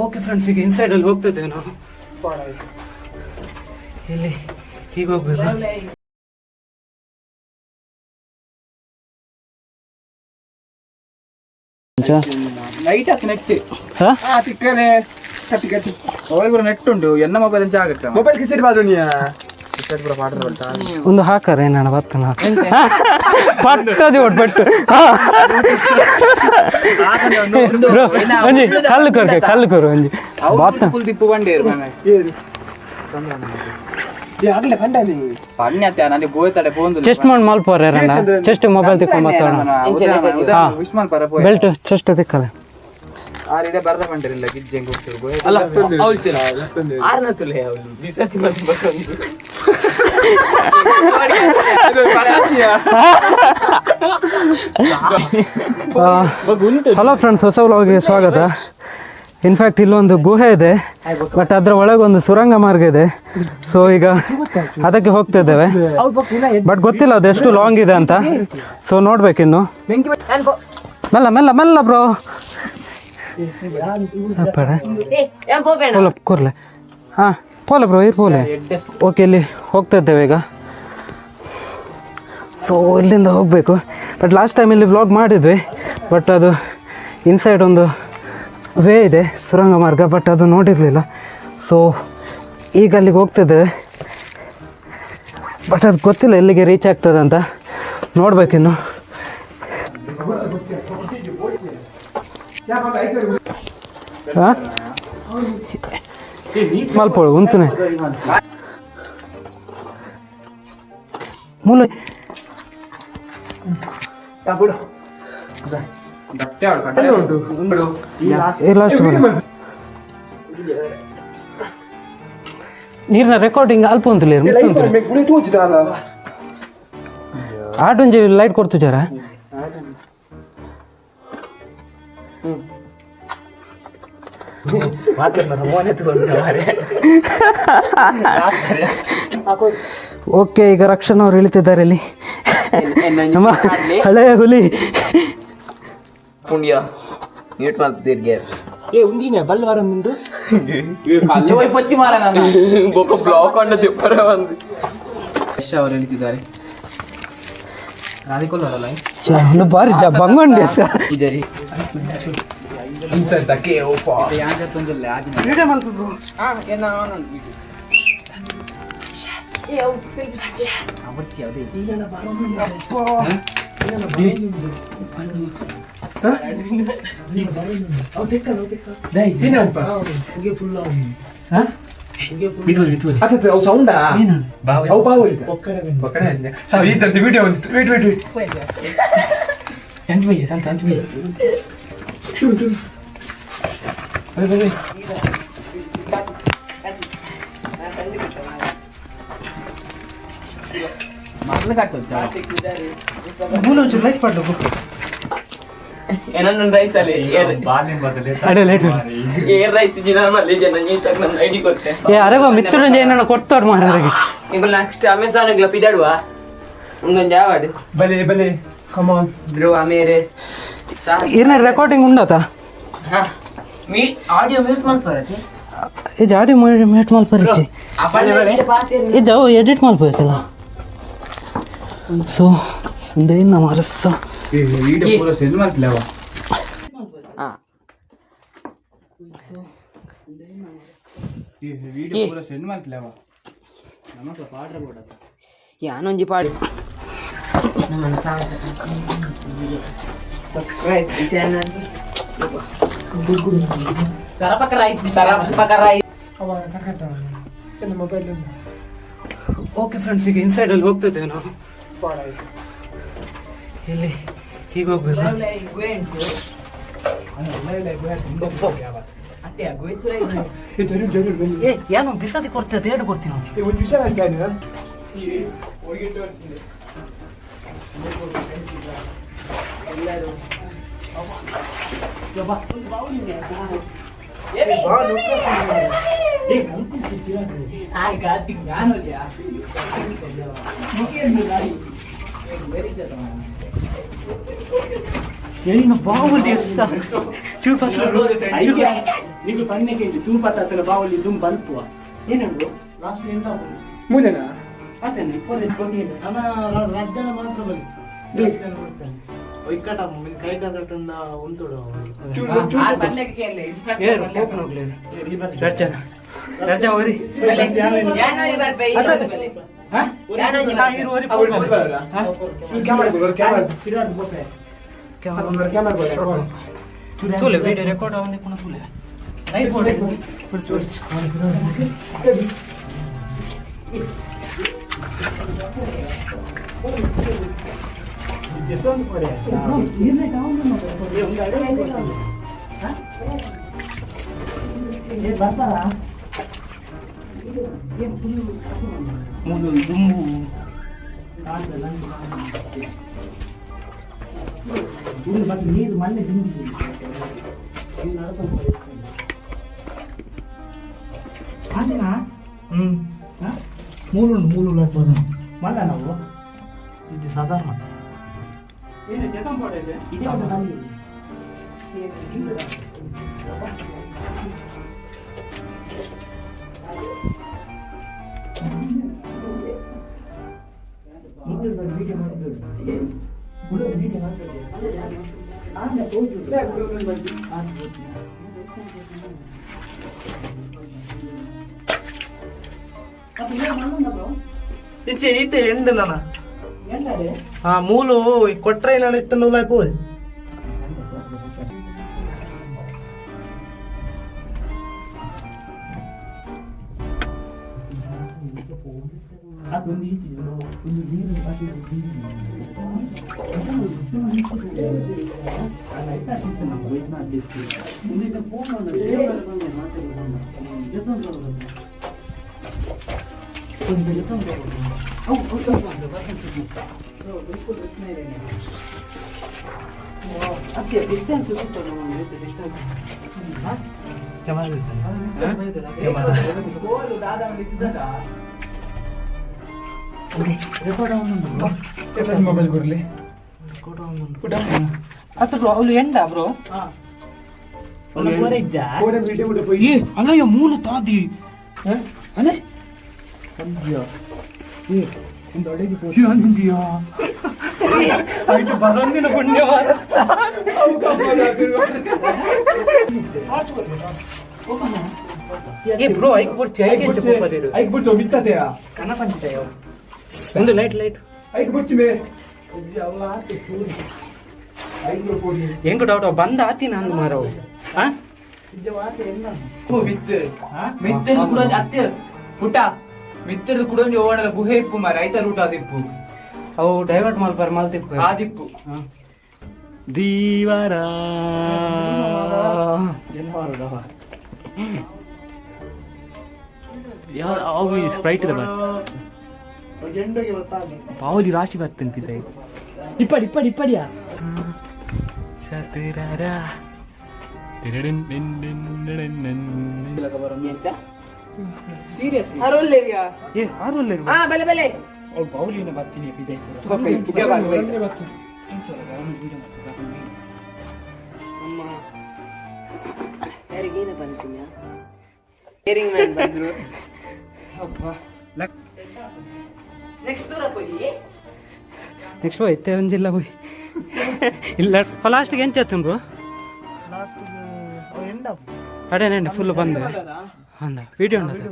Okay friends, ಈಗ inside ಅಲ್ಲಿ ಹೋಗ್ತಿದ್ದೇವೆ ನಾವು. ಇಲ್ಲಿ ಹೀಗೆ ಹೋಗ್ಬೇಕು. ನೆಟ್ ಉಂಟು ಎನ್ನ ಮೊಬೈಲ್ ಜಾಗ್ರತೆ ಮೊಬೈಲ್ ಕಿಸೆಟ್ ಬಾದ್ರಣಿಯ ಒಂದು ಹಾಕಾರ ಏನಣ್ಣ ಬರ್ತನ ಪಟ್ಟದಿ ಒಟ್ಬಟ್ಟು ಒಂಜಿ ಕಲ್ಲು ಕೊರ್ಕೆ ಕಲ್ಲು ಕೊರು ಒಂಜಿ ಬಾತ ಫುಲ್ ದಿಪ್ಪು ಬಂಡೆ ಚೆಸ್ಟ್ ಮಾಡಿ ಮಲ್ಪೋರ ಚೆಸ್ಟ್ ಮೊಬೈಲ್ ತಿಕ್ಕೊಂಡ್ ಬೆಲ್ಟ್ ಚೆಸ್ಟ್ ತಿಕ್ಕಲ್ಲ ಬರ್ರ ಬಂಡಿರಲ್ಲ ಗಿಜ್ಜಂಗ್ ಹಲೋ ಫ್ರೆಂಡ್ಸ್, ಹೊಸ ವ್ಲಾಗ್ಗೆ ಸ್ವಾಗತ. ಇನ್ಫ್ಯಾಕ್ಟ್ ಇಲ್ಲೊಂದು ಗುಹೆ ಇದೆ, ಬಟ್ ಅದರ ಒಳಗೆ ಒಂದು ಸುರಂಗ ಮಾರ್ಗ ಇದೆ. ಸೊ ಈಗ ಅದಕ್ಕೆ ಹೋಗ್ತಾ ಇದ್ದೇವೆ, ಬಟ್ ಗೊತ್ತಿಲ್ಲ ಅದು ಎಷ್ಟು ಲಾಂಗ್ ಇದೆ ಅಂತ. ಸೊ ನೋಡ್ಬೇಕಿನ್ನು. ಮೆಲ್ಲ ಮೆಲ್ಲ ಮೆಲ್ಲ ಬ್ರೋ, ಕೂರ್ಲೆ. ಹಾಂ ಪೋಲೆ ಬ್ರೋ, ಇರ್ ಪೋಲೆ. ಓಕೆ, ಇಲ್ಲಿ ಹೋಗ್ತಾ ಇದ್ದೇವೆ ಈಗ. ಸೊ ಇಲ್ಲಿಂದ ಹೋಗಬೇಕು. ಬಟ್ ಲಾಸ್ಟ್ ಟೈಮ್ ಇಲ್ಲಿ ವ್ಲಾಗ್ ಮಾಡಿದ್ವಿ, ಬಟ್ ಅದು ಇನ್ಸೈಡ್ ಒಂದು ವೇ ಇದೆ, ಸುರಂಗ ಮಾರ್ಗ, ಬಟ್ ಅದು ನೋಡಿರಲಿಲ್ಲ. ಸೊ ಈಗ ಅಲ್ಲಿಗೆ ಹೋಗ್ತಿದ್ದೇವೆ, ಬಟ್ ಅದು ಗೊತ್ತಿಲ್ಲ ಎಲ್ಲಿಗೆ ರೀಚ್ ಆಗ್ತದೆ ಅಂತ. ನೋಡ್ಬೇಕಿನ್ನು. ಹಾಂ ಮಲ್ಪೋಳು ಉಂತುನೆ ಮೂಲ ಲಾಸ್ಟ್ ನೀರಿನ ರೆಕಾರ್ಡಿಂಗ್ ಅಲ್ಪ ಉಂತಿಲ್ಲ ಆಟೊಂಜಿ ಲೈಟ್ ಕೊಡ್ತಿದ್ದಾರ. ಓಕೆ, ಈಗ ರಕ್ಷಣಾ ಅವ್ರು ಇಳಿತಿದ್ದಾರೆ ಇಲ್ಲಿ. ನಮ್ಮ ಹಳೆಯ ಹುಲಿ ಪುಣ್ಯ ನೀಟ್ ಮಾಡ್ತಿದ್ದೆ ಉಂದಿನ ಬಲ್ವಾರ ಉಂಟು ಪಚ್ಚಿ ಮಾರ ಬೊಕ್ಕ ಬ್ಲಾಕ್ ಅಣ್ಣ ದಿಪ್ಪರ ಒಂದು ಅವರು ಹೇಳ್ತಿದ್ದಾರೆ. ಒಂದು ಬಾರಿ ಬಂಗೊಂಡೆ ಇದರಿ inside the cave for video malpu bro enna on avatti ade igana barona appa aw dekka dai dinappa uge full ha bitu atha aw sound ah aw bawulita okkade sa idanti video undu wait enjoy me sant me chun Bye. ಮಾರ್ಲ ಕಾಟೋಚಾ ಬೂಲೋ ಚು light ಪಡ್ಡು ಏನನ್ನ rice ಅಲ್ಲಿ ಬಾಲಿನ ಬದಲೇ ಅಡೆ late air rice ಜಿನ ಮಲ್ಲಿ ಜನ ನೀಟಾಗಿ ನನ್ನ ID ಕೊಟ್ಟೆ ಏ ಅರೆಗೋ ಮಿತ್ರನ ಏನನ್ನ ಕೊಡ್ತಾರ ಮಾರರಿಗೆ ಈಗ ನೆಕ್ಸ್ಟ್ ಅಮೆಜಾನ್ ಗೆ ಪಿದಾಡುವ ಒಂದೊಂದು ಯಾವಾಡು ಬಲೆ ಕಮ್ ಆನ್ ಬ್ರೋ ಅಮೇರೆ ಇರ್ನ ರೆಕಾರ್ಡಿಂಗ್ ಉಂಡಾತ ಹಾ मी ऑडियो म्यूट माल परते ये ऑडियो म्यूट माल परते ये जाओ एडिट माल परतेला सो इंदे इन हमारे सा ये वीडियो पूरा सेंड माल लेवा हां ये वीडियो पूरा सेंड माल लेवा नमक पाड्र बोडता यानोंजी पाडी नमन सब्सक्राइब चैनल ಓಕೆ ಫ್ರೆಂಡ್ಸ್, ಈಗ ಇನ್ಸೈಡ್ ಅಲ್ಲಿ ಹೋಗ್ತಿದ್ದೇವೆ ನಾವು. ಇಲ್ಲಿ ಹೀಗೆ ಹೋಗ್ಬೇಕು. ಏನೋ ಬಿಸದಿ ಕೊಡ್ತೇವೆ, ಎರಡು ಕೊಡ್ತೀವಿ ನಾವು. బాగుంది నీకు పన్నెకి తూపత్త బావులి దుమ్ బల్పు ఏనండు లాస్ట్ ఎంత ಮುಂದೆನಾ ಅತನೆ ಅನ ರಾಜ್ಯನ ಮಾತ್ರ ಬಲಿ ಒಯ್ಕಟ ಕೈ ಕಟ್ಟಂಡ ಉಂಟುಡು ವಿಡಿಯೋ ರೆಕಾರ್ಡ್ ಆಗಿ ಪುನಃ ನೀರು ಮಣ್ಣೆ ಮೂಲು ಮಲ್ಲ ನಾವು ಇದು ಸಾಧಾರಣ ಈತೆ ಎಂಡು ನನ್ನ ಮೂಲು ಕೊಟ್ರೆ ನಾನು ಇತ್ತ ನೂಲಾಯ್ ಪೋಲ್ ಮೊಬೈಲ್ ಕೊಡ್ಲಿ ಅವ್ಳು ಎಂಡ ಬ್ರೋ ಅಲ್ಲಯ್ಯ ಮೂಲು ತಾದಿ ಅದೇ ಆಯ್ತು ಬರೋಂದಿನ ಪುಣ್ಯವಾದ ಬ್ರೋ ಐಕ್ ಬಿಡ್ತಿ ಐಕ್ ಬಿಡ್ತು ಬಿತ್ತತೆಯ ಕನ ಪಂಚಾಯ ಒಂದು ಲೈಟ್ ಐಕ್ ಬಿಡ್ತಿ ಮೇ ಹೆಂಗ ಡೌಟ್ ಬಂದ ಆತಿನ ಅಂದ್ ಮಾರವು ಮಿತ್ತರ್ದು ಕೂಡ ಅತ್ತೆ ಪುಟ ಮಿತ್ತರ್ದು ಕೂಡ ಓಡಲ್ಲ ಗುಹೆ ಇಪ್ಪು ಮಾರ ಐತ ರೂಟ್ ಆದಿಪ್ಪು ಅವು ಡೈವರ್ಟ್ ಮಾಡ್ಬಾರ ಮಾಲ್ತಿಪ್ಪು ಆದಿಪ್ಪು ದೀವಾರ ಅವು ಸ್ಪ್ರೈಟ್ ಇದೆ ಪಾವಲಿ ರಾಶಿ ಬರ್ತಂತಿದೆ ಇಪ್ಪಡಿಯಾ ಸೀರಿಯಸ್ ಆರೋಲ್ಲೇರಿಯಾ ಬಲೆ ಬಲೆ ಬಾವುಲಿನ ಬರ್ತೀನಿ ಅಮ್ಮ ಯಾರಿಗೇನು ಬಂತೀನಿ ಕೇರಿಂಗ್ ಮ್ಯಾನ್ ಬಂದ್ರು ಅಬ್ಬಾ ನೆಕ್ಸ್ಟ್ ದೂರ ಹೋಗಿ ನೆಕ್ಸ್ಟ್ ಹೋಯ್ತೆ ಒಂದಿಲ್ಲ ಹೋಗಿ ಇಲ್ಲ ಲಾಸ್ಟ್ಗೆ ಏನು చేస్తుండ్రు ಬ್ರೋ ಅಡೇನೇಂడి ಫುಲ್ ಬಂದು ಅಂದ ವಿಡಿಯೋ ఉండదు